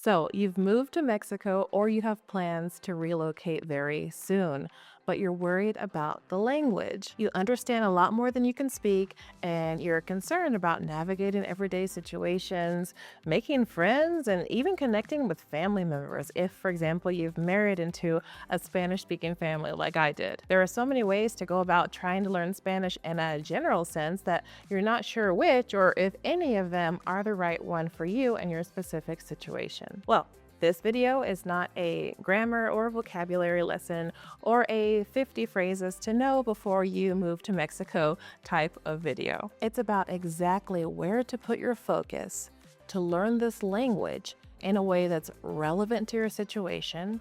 So you've moved to Mexico or you have plans to relocate very soon, but you're worried about the language. You understand a lot more than you can speak, and you're concerned about navigating everyday situations, making friends, and even connecting with family members. If, for example, you've married into a Spanish-speaking family like I did. There are so many ways to go about trying to learn Spanish in a general sense that you're not sure which or if any of them are the right one for you and your specific situation. Well, this video is not a grammar or vocabulary lesson or a 50 phrases to know before you move to Mexico type of video. It's about exactly where to put your focus to learn this language in a way that's relevant to your situation,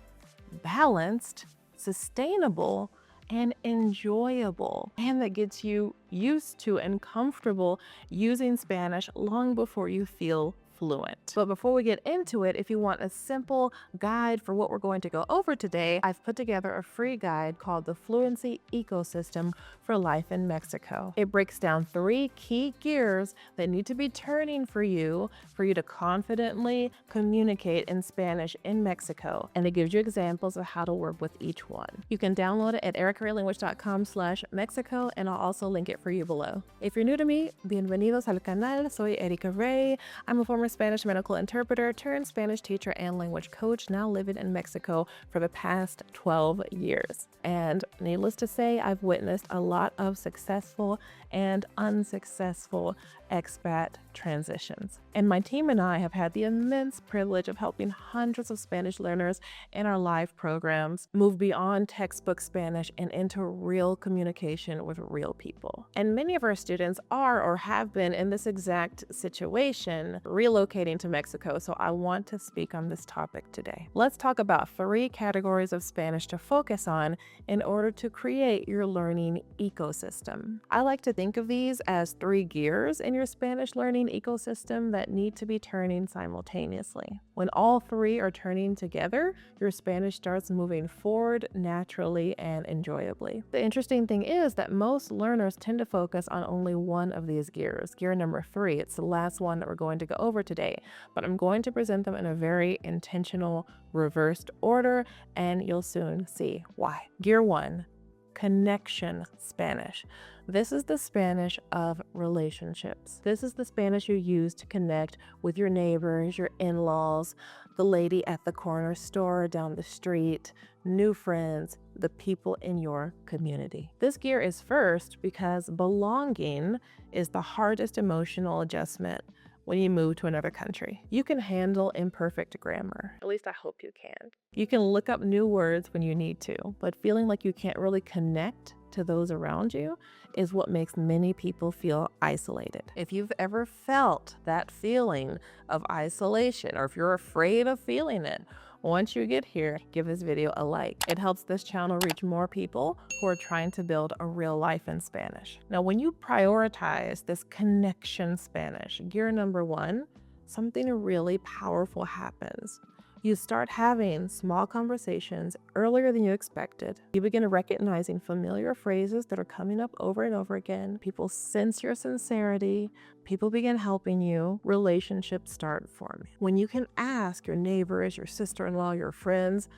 balanced, sustainable, and enjoyable, and that gets you used to and comfortable using Spanish long before you feel fluent. But before we get into it, if you want a simple guide for what we're going to go over today, I've put together a free guide called the Fluency Ecosystem for Life in Mexico. It breaks down 3 key gears that need to be turning for you to confidently communicate in Spanish in Mexico. And it gives you examples of how to work with each one. You can download it at ericaraylanguage.com/Mexico, and I'll also link it for you below. If you're new to me, bienvenidos al canal. Soy Erica Ray. I'm a former Spanish medical interpreter turned Spanish teacher and language coach, now living in Mexico for the past 12 years. And needless to say, I've witnessed a lot of successful and unsuccessful expat transitions. And my team and I have had the immense privilege of helping hundreds of Spanish learners in our live programs move beyond textbook Spanish and into real communication with real people. And many of our students are or have been in this exact situation, relocating to Mexico, so I want to speak on this topic today. Let's talk about 3 categories of Spanish to focus on in order to create your learning ecosystem. I like to think of these as 3 gears in your Spanish learning ecosystem that need to be turning simultaneously. When all 3 are turning together, your Spanish starts moving forward naturally and enjoyably. The interesting thing is that most learners tend to focus on only one of these gears, gear number 3. It's the last one that we're going to go over today, but I'm going to present them in a very intentional reversed order, and you'll soon see why. Gear 1, connection Spanish. This is the Spanish of relationships. This is the Spanish you use to connect with your neighbors, your in-laws, the lady at the corner store down the street, new friends, the people in your community. This gear is first because belonging is the hardest emotional adjustment when you move to another country. You can handle imperfect grammar. At least I hope you can. You can look up new words when you need to, but feeling like you can't really connect to those around you is what makes many people feel isolated. If you've ever felt that feeling of isolation, or if you're afraid of feeling it, once you get here, give this video a like. It helps this channel reach more people who are trying to build a real life in Spanish. Now, when you prioritize this connection Spanish, gear number 1, something really powerful happens. You start having small conversations earlier than you expected. You begin recognizing familiar phrases that are coming up over and over again. People sense your sincerity. People begin helping you. Relationships start forming. When you can ask your neighbors, your sister-in-law, your friends,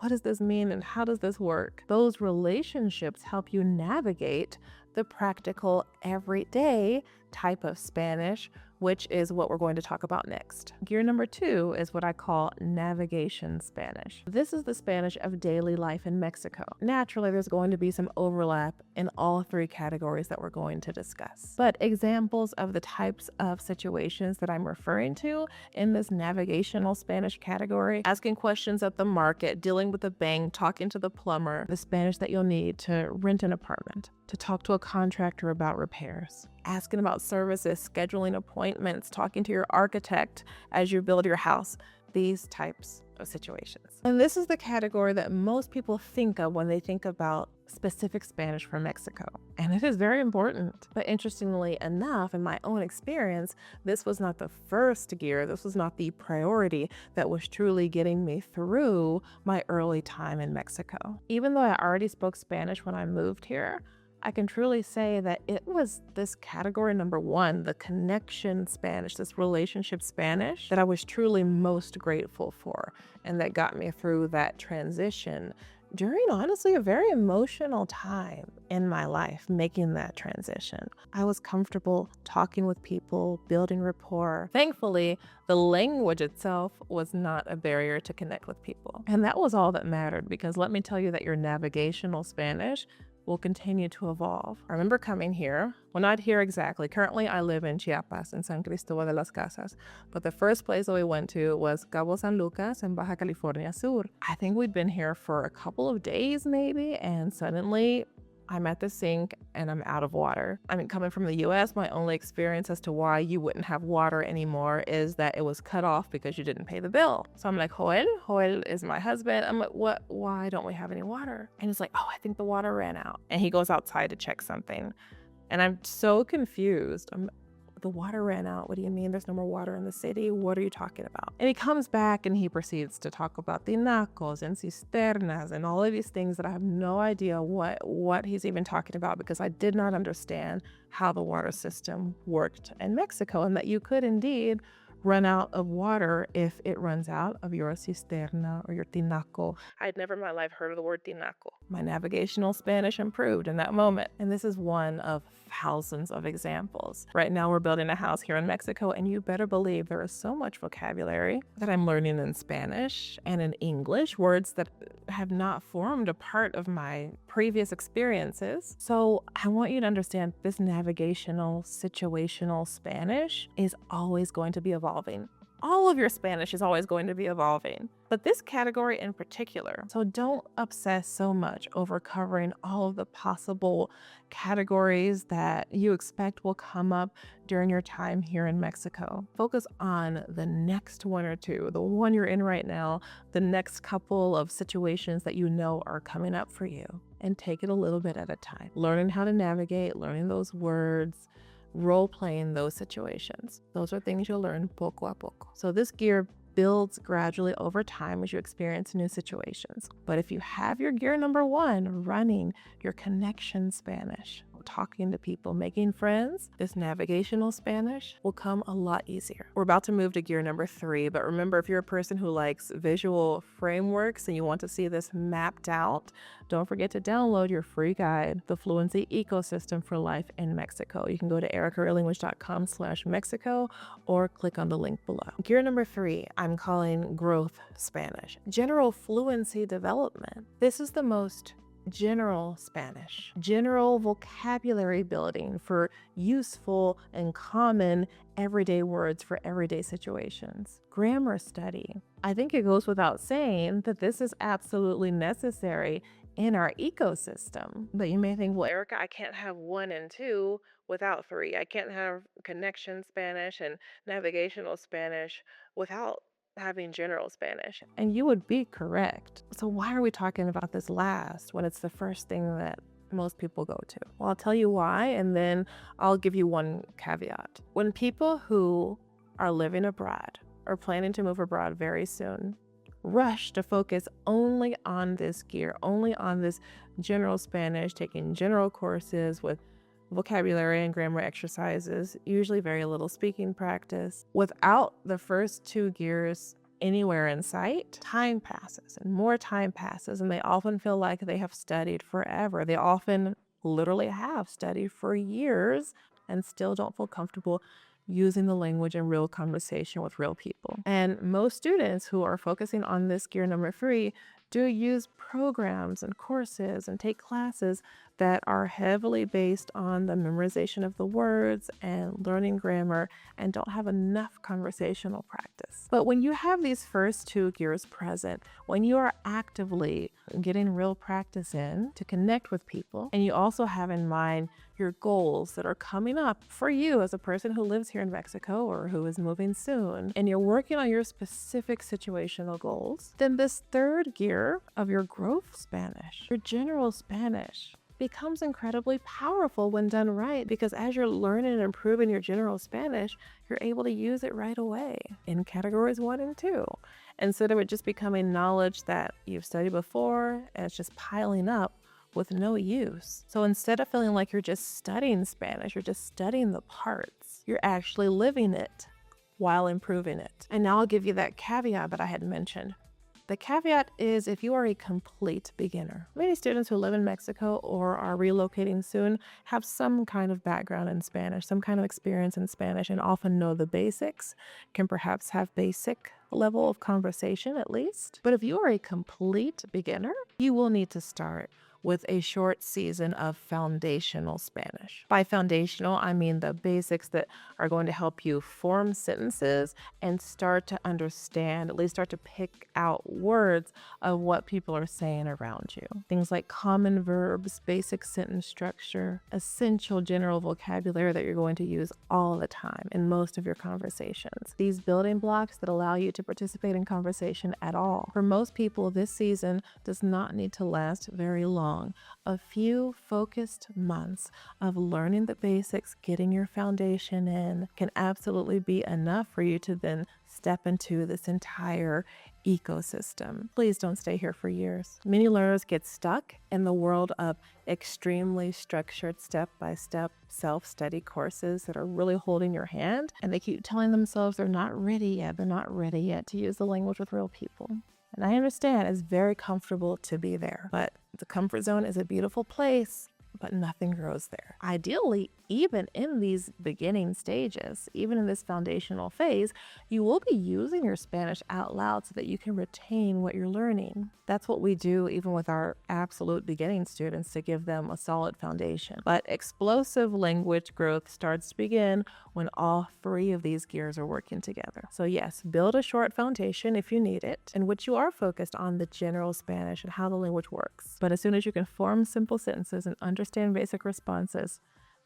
what does this mean and how does this work? Those relationships help you navigate the practical, everyday type of Spanish, which is what we're going to talk about next. Gear number 2 is what I call navigation Spanish. This is the Spanish of daily life in Mexico. Naturally, there's going to be some overlap in all 3 categories that we're going to discuss. But examples of the types of situations that I'm referring to in this navigational Spanish category: asking questions at the market, dealing with the bank, talking to the plumber, the Spanish that you'll need to rent an apartment, to talk to a contractor about repairs, asking about services, scheduling appointments, talking to your architect as you build your house, these types of situations. And this is the category that most people think of when they think about specific Spanish for Mexico. And it is very important. But interestingly enough, in my own experience, this was not the first gear. This was not the priority that was truly getting me through my early time in Mexico. Even though I already spoke Spanish when I moved here, I can truly say that it was this category number one, the connection Spanish, this relationship Spanish, that I was truly most grateful for, and that got me through that transition during honestly a very emotional time in my life, making that transition. I was comfortable talking with people, building rapport. Thankfully, the language itself was not a barrier to connect with people. And that was all that mattered, because let me tell you that your navigational Spanish will continue to evolve. I remember coming here, well, not here exactly. Currently, I live in Chiapas, in San Cristobal de las Casas. But the first place that we went to was Cabo San Lucas in Baja California Sur. I think we'd been here for a couple of days maybe, and suddenly I'm at the sink and I'm out of water. I mean, coming from the US, my only experience as to why you wouldn't have water anymore is that it was cut off because you didn't pay the bill. So I'm like, Joel is my husband. I'm like, what? Why don't we have any water? And he's like, oh, I think the water ran out. And he goes outside to check something. And I'm so confused. The water ran out. What do you mean there's no more water in the city? What are you talking about? And he comes back and he proceeds to talk about tinacos and cisternas and all of these things that I have no idea what he's even talking about, because I did not understand how the water system worked in Mexico, and that you could indeed run out of water if it runs out of your cisterna or your tinaco. I'd never in my life heard of the word tinaco. My navigational Spanish improved in that moment. And this is one of thousands of examples. Right now we're building a house here in Mexico, and you better believe there is so much vocabulary that I'm learning in Spanish and in English, words that have not formed a part of my previous experiences. So I want you to understand this navigational, situational Spanish is always going to be evolving. All of your Spanish is always going to be evolving, but this category in particular. So don't obsess so much over covering all of the possible categories that you expect will come up during your time here in Mexico. Focus on the next one or two, the one you're in right now, the next couple of situations that you know are coming up for you, and take it a little bit at a time. Learning how to navigate, learning those words, role-playing those situations. Those are things you'll learn poco a poco. So this gear builds gradually over time as you experience new situations. But if you have your gear number one running, your connection Spanish, talking to people, making friends, this navigational Spanish will come a lot easier. We're about to move to gear number 3, but remember, if you're a person who likes visual frameworks and you want to see this mapped out, don't forget to download your free guide, The Fluency Ecosystem for Life in Mexico. You can go to ericareallylanguage.com/Mexico or click on the link below. Gear number 3, I'm calling growth Spanish, general fluency development. This is the most general Spanish, general vocabulary building for useful and common everyday words for everyday situations. Grammar study. I think it goes without saying that this is absolutely necessary in our ecosystem. But you may think, well, Erica, I can't have 1 and 2 without 3. I can't have connection Spanish and navigational Spanish without having general Spanish. And you would be correct. So why are we talking about this last when it's the first thing that most people go to? Well, I'll tell you why, and then I'll give you one caveat. When people who are living abroad or planning to move abroad very soon rush to focus only on this gear, only on this general Spanish, taking general courses with vocabulary and grammar exercises, usually very little speaking practice, without the first 2 gears anywhere in sight, time passes and more time passes, and they often feel like they have studied forever. They often literally have studied for years and still don't feel comfortable using the language in real conversation with real people. And most students who are focusing on this gear number 3 do use programs and courses and take classes that are heavily based on the memorization of the words and learning grammar and don't have enough conversational practice. But when you have these first 2 gears present, when you are actively getting real practice in to connect with people, and you also have in mind your goals that are coming up for you as a person who lives here in Mexico or who is moving soon, and you're working on your specific situational goals, then this 3rd gear of your growth Spanish, your general Spanish, becomes incredibly powerful when done right, because as you're learning and improving your general Spanish, you're able to use it right away in categories 1 and 2. Instead of it just becoming knowledge that you've studied before and it's just piling up, with no use. So instead of feeling like you're just studying Spanish, you're just studying the parts, you're actually living it while improving it. And now I'll give you that caveat that I had mentioned. The caveat is if you are a complete beginner. Many students who live in Mexico or are relocating soon have some kind of background in Spanish, some kind of experience in Spanish, and often know the basics, can perhaps have basic level of conversation at least. But if you are a complete beginner, you will need to start with a short season of foundational Spanish. By foundational, I mean the basics that are going to help you form sentences and start to understand, at least start to pick out words of what people are saying around you. Things like common verbs, basic sentence structure, essential general vocabulary that you're going to use all the time in most of your conversations. These building blocks that allow you to participate in conversation at all. For most people, this season does not need to last very long. A few focused months of learning the basics, getting your foundation in, can absolutely be enough for you to then step into this entire ecosystem. Please don't stay here for years. Many learners get stuck in the world of extremely structured step-by-step self-study courses that are really holding your hand, and they keep telling themselves they're not ready yet to use the language with real people. And I understand it's very comfortable to be there, but the comfort zone is a beautiful place, but nothing grows there. Ideally, even in these beginning stages, even in this foundational phase, you will be using your Spanish out loud so that you can retain what you're learning. That's what we do even with our absolute beginning students to give them a solid foundation. But explosive language growth starts to begin when all three of these gears are working together. So yes, build a short foundation if you need it, in which you are focused on the general Spanish and how the language works. But as soon as you can form simple sentences and understand basic responses,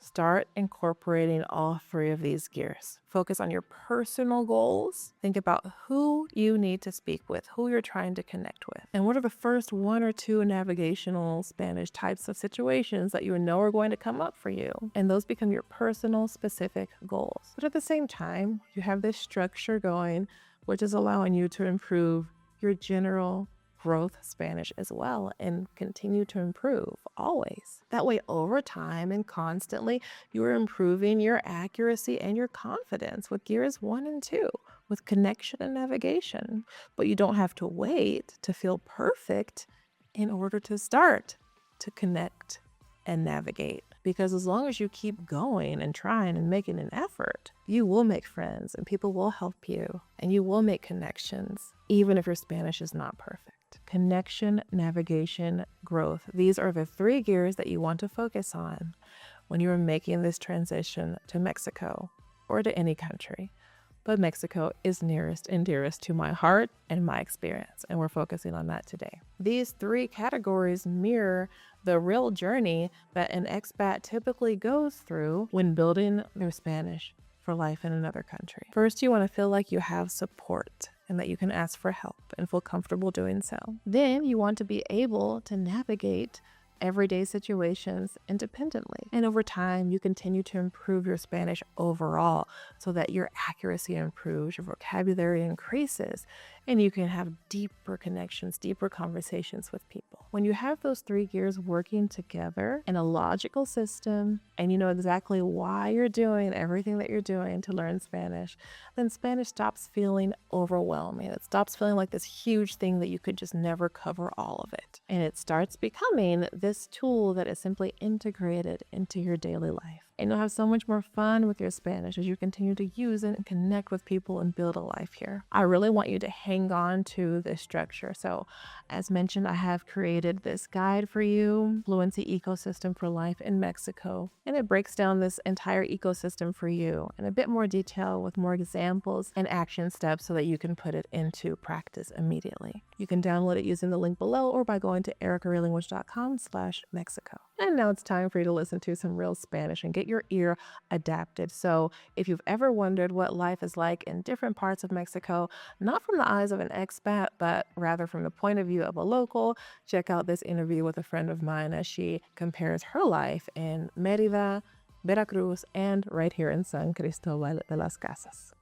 start incorporating all three of these gears. Focus on your personal goals. Think about who you need to speak with, who you're trying to connect with, and what are the first one or two navigational Spanish types of situations that you know are going to come up for you. And those become your personal specific goals. But at the same time, you have this structure going, which is allowing you to improve your general growth Spanish as well and continue to improve always. That way, over time and constantly, you are improving your accuracy and your confidence with gears 1 and 2, with connection and navigation. But you don't have to wait to feel perfect in order to start to connect and navigate. Because as long as you keep going and trying and making an effort, you will make friends and people will help you and you will make connections, even if your Spanish is not perfect. Connection, navigation, growth. These are the three gears that you want to focus on when you are making this transition to Mexico or to any country. But Mexico is nearest and dearest to my heart and my experience, and we're focusing on that today. These three categories mirror the real journey that an expat typically goes through when building their Spanish for life in another country. First, you want to feel like you have support and that you can ask for help and feel comfortable doing so. Then you want to be able to navigate everyday situations independently. And over time, you continue to improve your Spanish overall so that your accuracy improves, your vocabulary increases, and you can have deeper connections, deeper conversations with people. When you have those three gears working together in a logical system, and you know exactly why you're doing everything that you're doing to learn Spanish, then Spanish stops feeling overwhelming. It stops feeling like this huge thing that you could just never cover all of it. And it starts becoming this tool that is simply integrated into your daily life. And you'll have so much more fun with your Spanish as you continue to use it and connect with people and build a life here. I really want you to hang on to this structure. So as mentioned, I have created this guide for you, Fluency Ecosystem for Life in Mexico. And it breaks down this entire ecosystem for you in a bit more detail with more examples and action steps so that you can put it into practice immediately. You can download it using the link below or by going to ericareallanguage.com/Mexico. And now it's time for you to listen to some real Spanish and get your ear adapted. So if you've ever wondered what life is like in different parts of Mexico, not from the eyes of an expat, but rather from the point of view of a local, check out this interview with a friend of mine as she compares her life in Mérida, Veracruz, and right here in San Cristobal de las Casas.